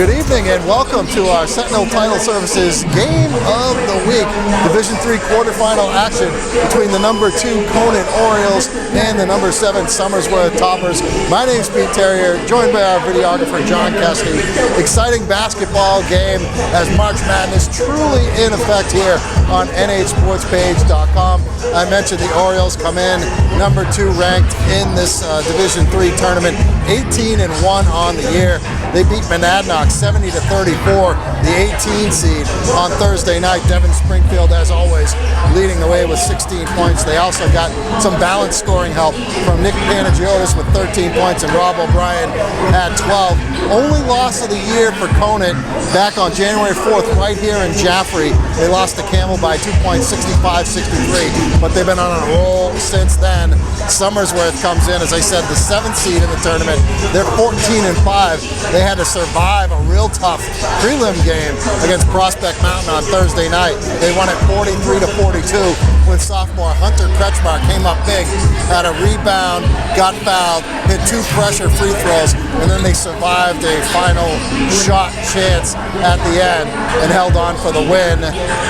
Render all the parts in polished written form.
Good evening and welcome to our Sentinel Title Services Game of the Week. Division III quarterfinal action between the number 2 Conant Orioles and the number 7 Somersworth Toppers. My name's Pete Terrier, joined by our videographer John Kesney. Exciting basketball game as March Madness truly in effect here on nhsportspage.com. I mentioned the Orioles come in number 2 ranked in this Division III tournament, 18-1 on the year. They beat Monadnock 70-34, the 18 seed on Thursday night. Devin Springfield, as always, leading the way with 16 points. They also got some balanced scoring help from Nick Panagiotis with 13 points, and Rob O'Brien had 12. Only loss of the year for Conant back on January 4th right here in Jaffrey. They lost to Camel by 2 points, 65-63, but they've been on a roll since then. Somersworth comes in, as I said, the 7th seed in the tournament. They're 14-5. They had to survive a real tough prelim game against Prospect Mountain on Thursday night. They won it 43-42 when sophomore Hunter Kretschmar came up big, had a rebound, got fouled, hit 2 pressure free throws, and then they survived a final shot chance at the end and held on for the win.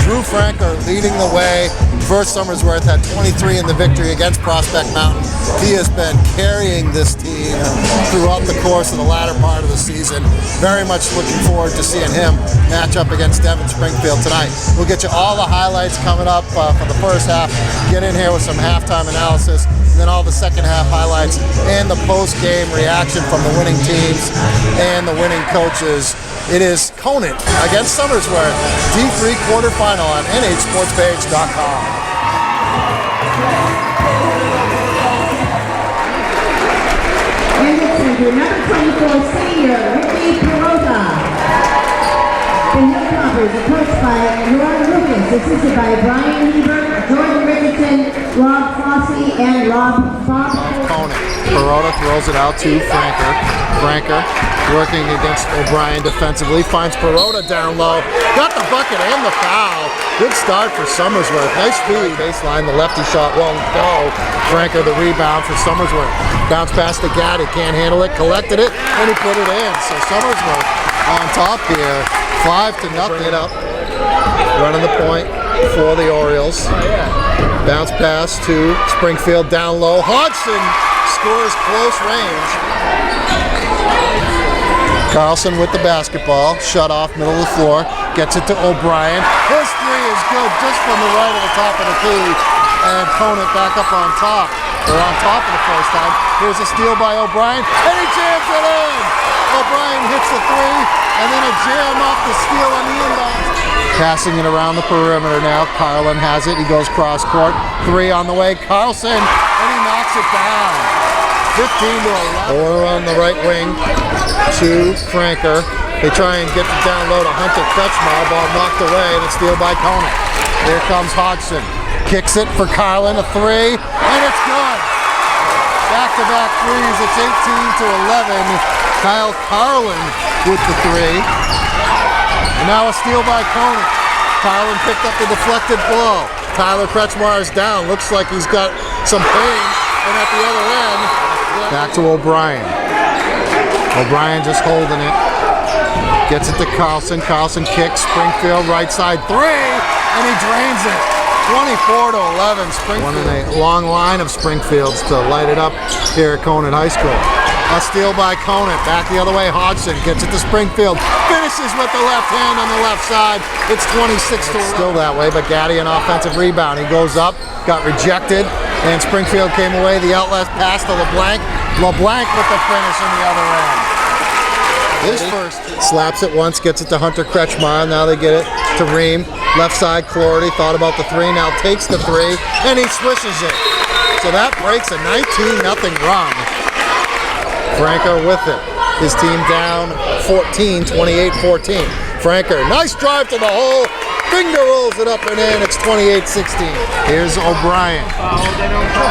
Drew Franker leading the way. First Somersworth had 23 in the victory against Prospect Mountain. He has been carrying this team throughout the course of the latter part of the season. Very much looking forward to seeing him match up against Devin Springfield tonight. We'll get you all the highlights coming up for the first half. Get in here with some halftime analysis, and then all the second half highlights and the post-game reaction from the winning teams and the winning coaches. It is Conant against Somersworth, D3 quarterfinal on nhsportspage.com. Number 24 senior, Ricky Perota. The Hilltoppers are coached by Lauren Lucas, assisted by Brian Hebert, Jordan Richardson, Rob Fossey, and Rob Fox. Conant. Perota throws it out to Franker. Franker working against O'Brien defensively, finds Perota down low, got the bucket and the foul. Good start for Somersworth. Nice feed. Baseline, the lefty shot won't go. Franker the rebound for Somersworth. Bounce pass to Gaddy, can't handle it, collected it, and he put it in. So Somersworth on top here, 5-0 it up. Running the point for the Orioles. Bounce pass to Springfield down low. Hodgson scores close range. Carlson with the basketball, shut off middle of the floor, gets it to O'Brien. His three is good just from the right of the top of the key, and Conant back up on top. They're on top for the first time. Here's a steal by O'Brien, and he jams it in! O'Brien hits the three, and then a jam off the steal on the inbound. Passing it around the perimeter now. Carlin has it, he goes cross court. 3 on the way, Carlson, and he knocks it down. 15-11. Or on the right wing to Franker. They try and get it down low to Hunter Kretschmar. Ball knocked away and it's steal by Conant. Here comes Hodgson. Kicks it for Carlin, a 3, and it's good. Back-to-back threes. It's 18-11. Kyle Carlin with the 3. And now a steal by Conant. Carlin picked up the deflected ball. Tyler Kretschmar is down. Looks like he's got some pain. And at the other end, back to O'Brien. O'Brien just holding it. Gets it to Carlson. Carlson kicks. Springfield right side 3, and he drains it. 24-11. Springfield. One in a long line of Springfields to light it up here at Conant High School. A steal by Conant. Back the other way. Hodgson gets it to Springfield. Finishes with the left hand on the left side. It's 26-11. Still that way, but Gaddy an offensive rebound. He goes up, got rejected, and Springfield came away. The outlet pass to LeBlanc. LeBlanc with the finish on the other end. His first. Slaps it once, gets it to Hunter Kretschmar. Now they get it to Ream. Left side, Clarity thought about the 3, now takes the 3, and he swishes it. So that breaks a 19-0 run. Franker with it. His team down 14, 28-14. Franker, nice drive to the hole. Finger rolls it up and in. It's 28-16. Here's O'Brien.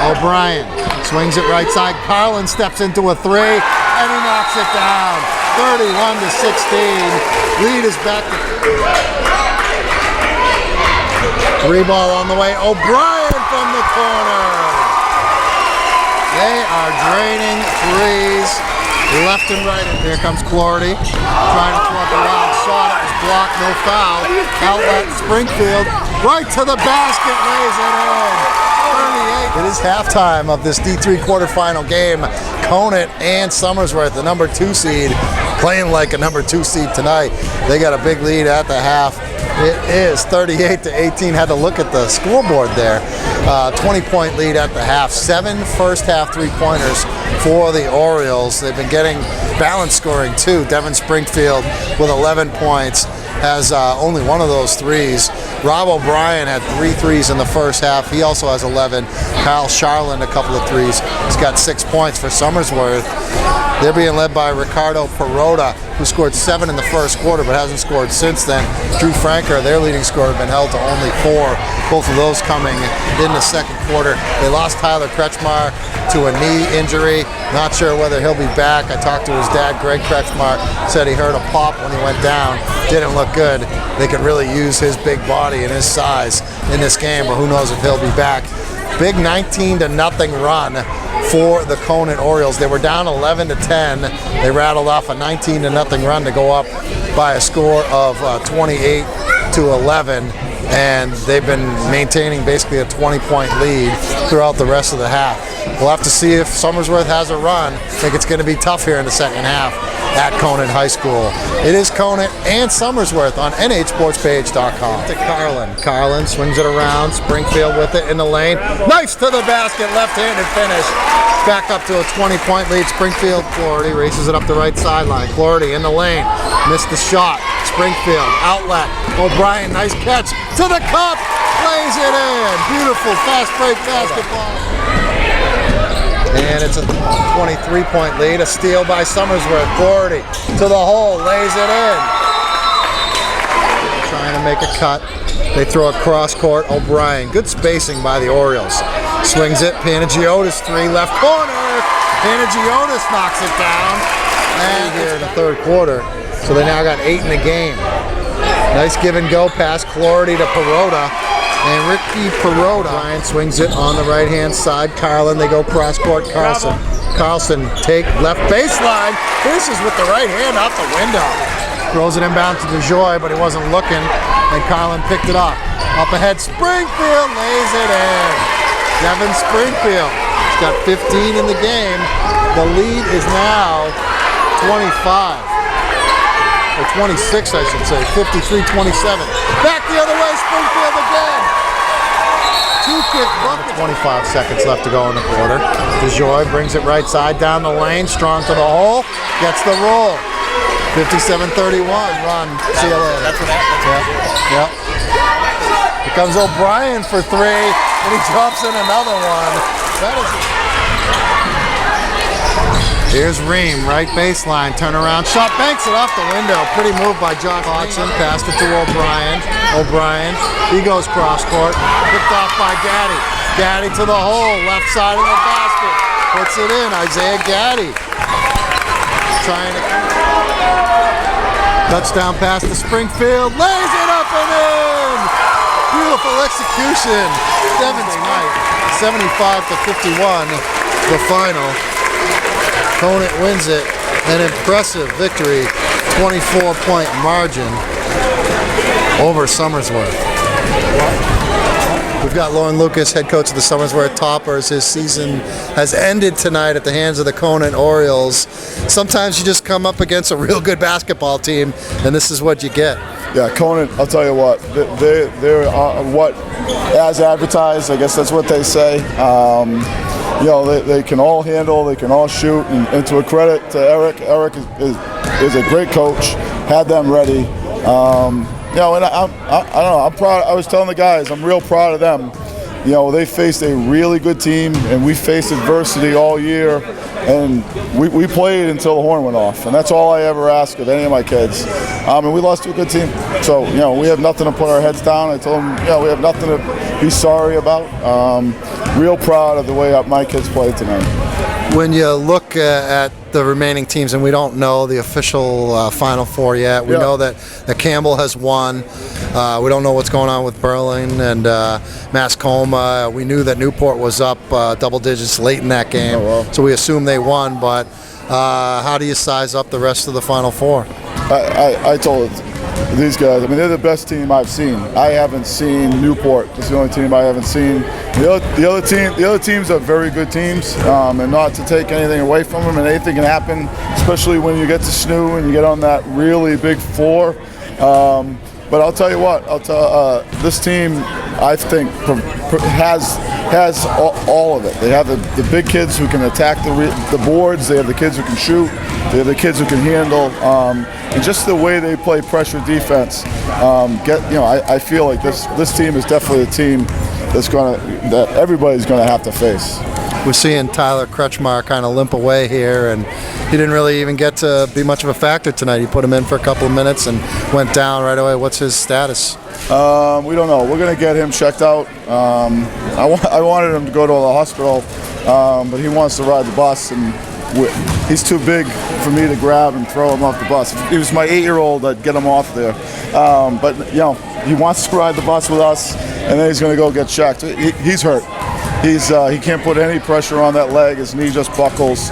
O'Brien swings it right side. Carlin steps into a 3, and he knocks it down. 31-16. Lead is back to 3 ball on the way. O'Brien from the corner. They are draining threes left and right. And here comes Clardy, trying to throw up a wild shot. It was blocked, no foul. Outlet Springfield, right to the basket, lays it in. 38. It is halftime of this D3 quarterfinal game. Conant and Somersworth, the number 2 seed, playing like a number 2 seed tonight. They got a big lead at the half. It is 38-18. Had to look at the scoreboard there. 20-point lead at the half. 7 first half three-pointers for the Orioles. They've been getting balanced scoring too. Devin Springfield with 11 points has only one of those threes. Rob O'Brien had 3 threes in the first half. He also has 11. Kyle Charland, a couple of threes. He's got 6 points for Somersworth. They're being led by Ricardo Perota, who scored 7 in the first quarter but hasn't scored since then. Drew Franker, their leading scorer, been held to only 4. Both of those coming in the second quarter. They lost Tyler Kretschmar to a knee injury. Not sure whether he'll be back. I talked to his dad, Greg Kretschmar, said he heard a pop when he went down. Didn't look good. They could really use his big body and his size in this game, but who knows if he'll be back. Big 19-0 run for the Conant Orioles. They were down 11-10. They rattled off a 19-0 run to go up by a score of 28-11, and they've been maintaining basically a 20-point lead throughout the rest of the half. We'll have to see if Somersworth has a run. I think it's going to be tough here in the second half at Conant High School. It is Conant and Somersworth on nhsportspage.com. To Carlin. Carlin swings it around. Springfield with it in the lane. Nice to the basket, left-handed finish. Back up to a 20-point lead. Springfield. Clardy races it up the right sideline. Clardy in the lane. Missed the shot. Springfield outlet. O'Brien, nice catch to the cup. Lays it in. Beautiful fast break basketball. And it's a 23-point lead. A steal by Somersworth. Clardy to the hole. Lays it in. Trying to make a cut. They throw a cross court. O'Brien. Good spacing by the Orioles. Swings it. Panagiotis 3 left corner. Panagiotis knocks it down. And here in the third quarter. So they now got 8 in the game. Nice give and go pass. Clardy to Perota. And Ricky Perota. Ryan swings it on the right-hand side. Carlin, they go cross-court. Carlson take left baseline. Finishes with the right hand out the window. Throws it inbound to DeJoy, but he wasn't looking. And Carlin picked it up. Up ahead, Springfield lays it in. Devin Springfield. He's got 15 in the game. The lead is now 25. Or 26, I should say. 53-27. Back the other way, Springfield again. 25 seconds left to go in the quarter. DeJoy brings it right side down the lane. Strong to the hole. Gets the roll. 57-31. Run. See you later. That's what happens. Yep. Here comes O'Brien for 3. And he drops in another one. That is... Here's Ream, right baseline, turnaround shot, banks it off the window. Pretty move by John Hodgson, passed it to O'Brien. O'Brien, he goes cross court, picked off by Gaddy. Gaddy to the hole, left side of the basket, puts it in. Isaiah Gaddy trying to touchdown pass to Springfield, lays it up and in. Beautiful execution. Devon's night, 75-51, the final. Conant wins it, an impressive victory, 24-point margin over Somersworth. We've got Lauren Lucas, head coach of the Somersworth Toppers. His season has ended tonight at the hands of the Conant Orioles. Sometimes you just come up against a real good basketball team, and this is what you get. Yeah, Conant, I'll tell you what, they're what, as advertised, I guess that's what they say. You know, they can all handle, they can all shoot, and to a credit to Eric is a great coach, had them ready. You know, and I don't know, I'm proud. I was telling the guys, I'm real proud of them. You know, they faced a really good team, and we faced adversity all year, and we played until the horn went off, and that's all I ever ask of any of my kids. And we lost to a good team, so you know we have nothing to put our heads down. I told them, you know, we have nothing to be sorry about. Real proud of the way my kids played tonight. When you look at the remaining teams, and we don't know the official Final Four yet, we know that Campbell has won. We don't know what's going on with Berlin and Mascoma. We knew that Newport was up double digits late in that game, so we assume they won. But How do you size up the rest of the Final Four? I told these guys, I mean, they're the best team I've seen. I haven't seen Newport. It's the only team I haven't seen. The other teams are very good teams, and not to take anything away from them, and anything can happen, especially when you get to SNU and you get on that really big floor. But I'll tell you what, this team, I think, has all of it. They have the big kids who can attack the boards. They have the kids who can shoot. They have the kids who can handle. And just the way they play pressure defense, I feel like this team is definitely a team that everybody's going to have to face. We're seeing Tyler Kretschmar kind of limp away here, and he didn't really even get to be much of a factor tonight. You put him in for a couple of minutes and went down right away. What's his status? We don't know. We're going to get him checked out. I wanted him to go to the hospital, but he wants to ride the bus, and he's too big for me to grab and throw him off the bus. If he was my 8-year-old, I'd get him off there. But he wants to ride the bus with us, and then he's going to go get checked. He's hurt. He can't put any pressure on that leg. His knee just buckles.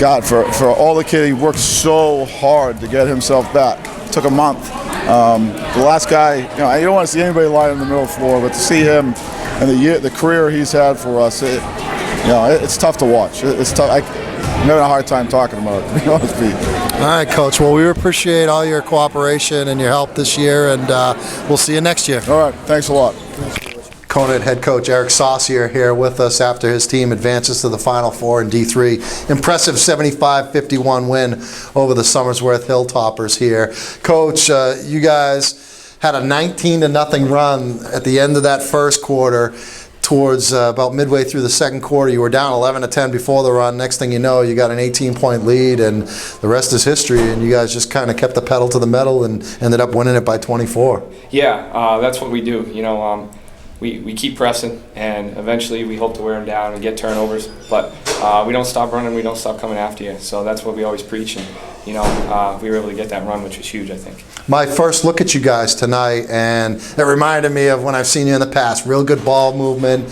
God, for all the kid, he worked so hard to get himself back. It took a month. The last guy, you don't want to see anybody lying in the middle of the floor, but to see him and the career he's had for us, it's tough to watch. It's tough. I'm having a hard time talking about it, to be honest with you. All right, Coach. Well, we appreciate all your cooperation and your help this year, and we'll see you next year. All right. Thanks a lot. Conant head coach Eric Saucier here with us after his team advances to the Final Four in D3. Impressive 75-51 win over the Somersworth Hilltoppers here. Coach, you guys had a 19-0 run at the end of that first quarter. Towards about midway through the second quarter, you were down 11-10 before the run. Next thing you know, you got an 18-point lead, and the rest is history. And you guys just kind of kept the pedal to the metal and ended up winning it by 24. Yeah, that's what we do. We keep pressing, and eventually we hope to wear them down and get turnovers. But we don't stop running, we don't stop coming after you. So that's what we always preach, and we were able to get that run, which was huge, I think. My first look at you guys tonight, and it reminded me of when I've seen you in the past. Real good ball movement,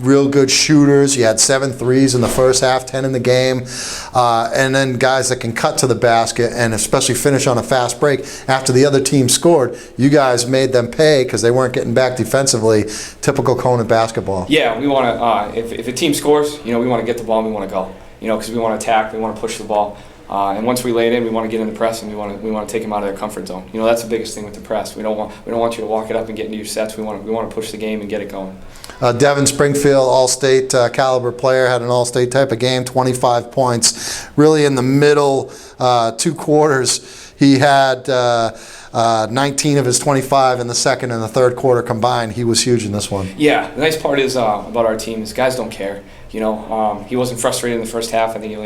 real good shooters. You had 7 threes in the first half, 10 in the game, and then guys that can cut to the basket and especially finish on a fast break after the other team scored. You guys made them pay because they weren't getting back defensively. Typical Conant basketball. Yeah, we want to. If a team scores, we want to get the ball and we want to go. Because we want to attack, we want to push the ball. And once we lay it in, we want to get in the press and we want to take them out of their comfort zone. That's the biggest thing with the press. We don't want you to walk it up and get into your sets. We want to push the game and get it going. Devin Springfield, All-State caliber player, had an All-State type of game, 25 points. Really in the middle 2 quarters, he had 19 of his 25 in the second and the third quarter combined. He was huge in this one. Yeah, the nice part is about our team is guys don't care. He wasn't frustrated in the first half. I think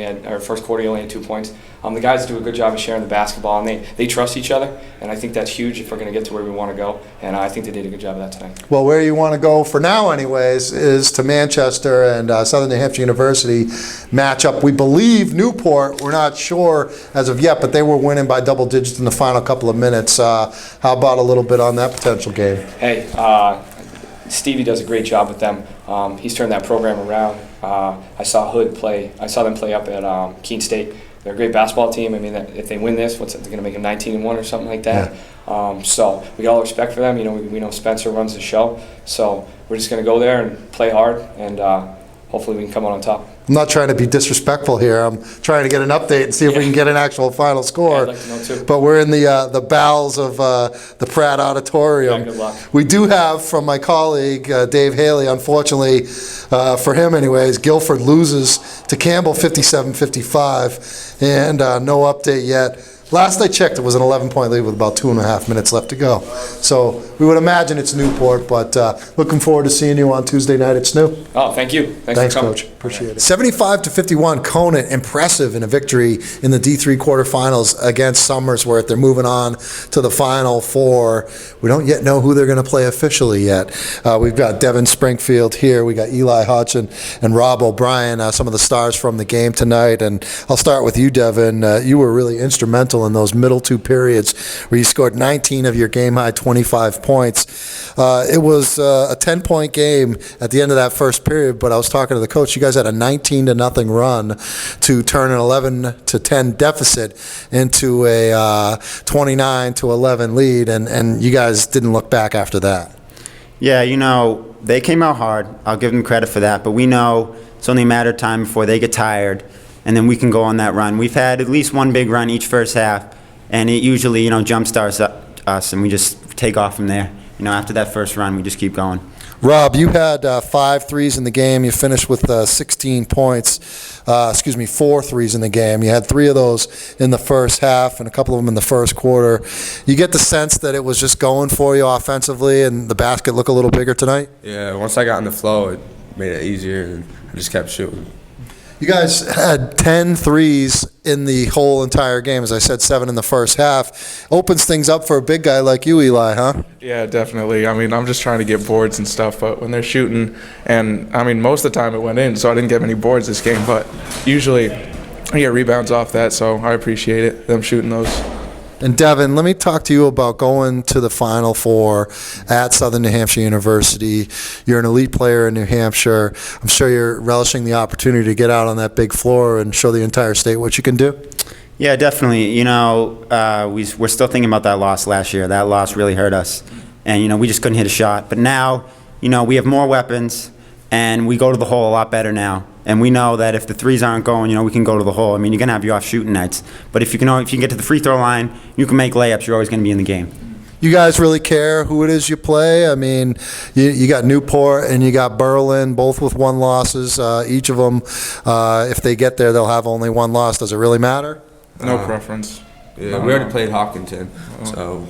first quarter he only had 2 points. The guys do a good job of sharing the basketball, and they trust each other, and I think that's huge if we're going to get to where we want to go, and I think they did a good job of that tonight. Well, where you want to go for now anyways is to Manchester and Southern New Hampshire University matchup. We believe Newport, we're not sure as of yet, but they were winning by double digits in the final couple of minutes. How about a little bit on that potential game? Hey, Stevie does a great job with them. He's turned that program around. I saw them play up at Keene State. They're a great basketball team. I mean, if they win this, they're going to make them 19-1 or something like that. Yeah. So we got all respect for them. We know Spencer runs the show. So we're just going to go there and play hard, and hopefully we can come out on top. I'm not trying to be disrespectful here. I'm trying to get an update and see if we can get an actual final score. Yeah, I'd like to know too. But we're in the bowels of the Pratt Auditorium. Yeah, good luck. We do have from my colleague Dave Haley, unfortunately for him anyways, Guilford loses to Campbell 57-55, and no update yet. Last I checked, it was an 11-point lead with about 2.5 minutes left to go. So we would imagine it's Newport, but looking forward to seeing you on Tuesday night at SNU. Oh, thank you. Thanks for coming. Coach. Appreciate it. 75-51, Conant, impressive in a victory in the D3 quarterfinals against Somersworth. They're moving on to the Final Four. We don't yet know who they're going to play officially yet. We've got Devin Springfield here. We got Eli Hodgson and Rob O'Brien, some of the stars from the game tonight. And I'll start with you, Devin. You were really instrumental in those middle 2 periods where you scored 19 of your game-high 25 points. It was a 10-point game at the end of that first period, but I was talking to the coach. You guys had a 19-0 run to turn an 11-10 deficit into a 29-11 lead, and you guys didn't look back after that. Yeah, they came out hard. I'll give them credit for that, but we know it's only a matter of time before they get tired, and then we can go on that run. We've had at least one big run each first half, and it usually, jumpstarts us, and we just take off from there. After that first run, we just keep going. Rob, you had 5 threes in the game. You finished with 16 points. 4 threes in the game. You had 3 of those in the first half and a couple of them in the first quarter. You get the sense that it was just going for you offensively and the basket look a little bigger tonight? Yeah, once I got in the flow, it made it easier, and I just kept shooting. You guys had 10 threes in the whole entire game. As I said, 7 in the first half. Opens things up for a big guy like you, Eli, huh? Yeah, definitely. I'm just trying to get boards and stuff, but when they're shooting, and most of the time it went in, so I didn't get many boards this game, but usually I get rebounds off that, so I appreciate it, them shooting those. And Devin, let me talk to you about going to the Final Four at Southern New Hampshire University. You're an elite player in New Hampshire. I'm sure you're relishing the opportunity to get out on that big floor and show the entire state what you can do. Yeah, definitely. We're still thinking about that loss last year. That loss really hurt us. And, we just couldn't hit a shot. But now, we have more weapons, and we go to the hole a lot better now. And we know that if the threes aren't going, we can go to the hole. You're going to have your off shooting nights. But if you can get to the free throw line, you can make layups, you're always going to be in the game. You guys really care who it is you play? You got Newport and you got Berlin, both with 1 losses. Each of them, if they get there, they'll have only 1 loss. Does it really matter? No preference. Yeah, we already played Hopkinton, so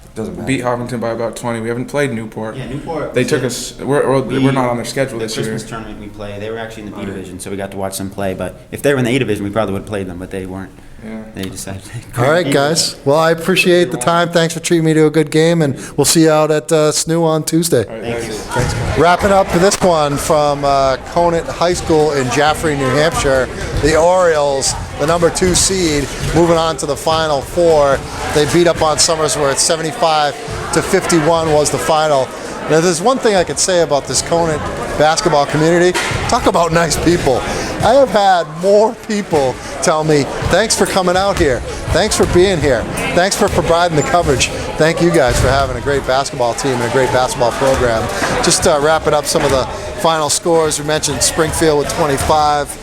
it doesn't matter. Beat Hopkinton by about 20. We haven't played Newport. Yeah, Newport. They took us. We're not on their schedule this year. The Christmas tournament we play, they were actually in the B division, so we got to watch them play. But if they were in the A division, we probably would have played them, but they weren't. Yeah. They decided. All right, guys. Well, I appreciate the time. Thanks for treating me to a good game, and we'll see you out at SNU on Tuesday. All right, thanks. Thanks. Wrapping up this one from Conant High School in Jaffrey, New Hampshire. The Orioles, the number 2 seed, moving on to the Final Four. They beat up on Somersworth. 75-51 was the final. Now, there's one thing I could say about this Conant basketball community. Talk about nice people. I have had more people tell me, thanks for coming out here. Thanks for being here. Thanks for providing the coverage. Thank you guys for having a great basketball team and a great basketball program. Just wrapping up some of the final scores. We mentioned Springfield with 25.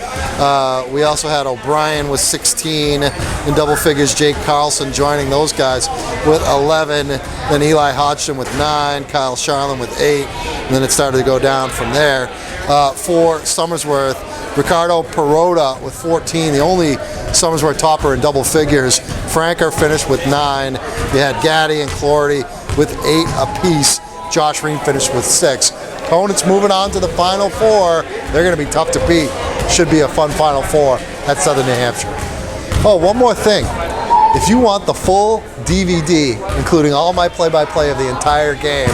We also had O'Brien with 16 in double figures. Jake Carlson joining those guys with 11. Then Eli Hodgson with 9. Kyle Charlin with 8. And then it started to go down from there. For Somersworth, Ricardo Perota with 14, the only Somersworth topper in double figures. Franker finished with 9. You had Gaddy and Clordy with 8 apiece. Josh Ream finished with 6. Conant's moving on to the Final Four. They're going to be tough to beat. Should be a fun Final Four at Southern New Hampshire. Oh, one more thing. If you want the full DVD, including all my play-by-play of the entire game,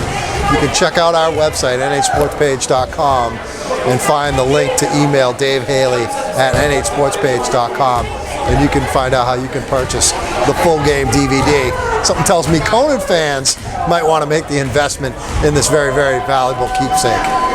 you can check out our website, nhsportspage.com, and find the link to email Dave Haley at nhsportspage.com, and you can find out how you can purchase the full game DVD. Something tells me Conant fans might want to make the investment in this very, very valuable keepsake.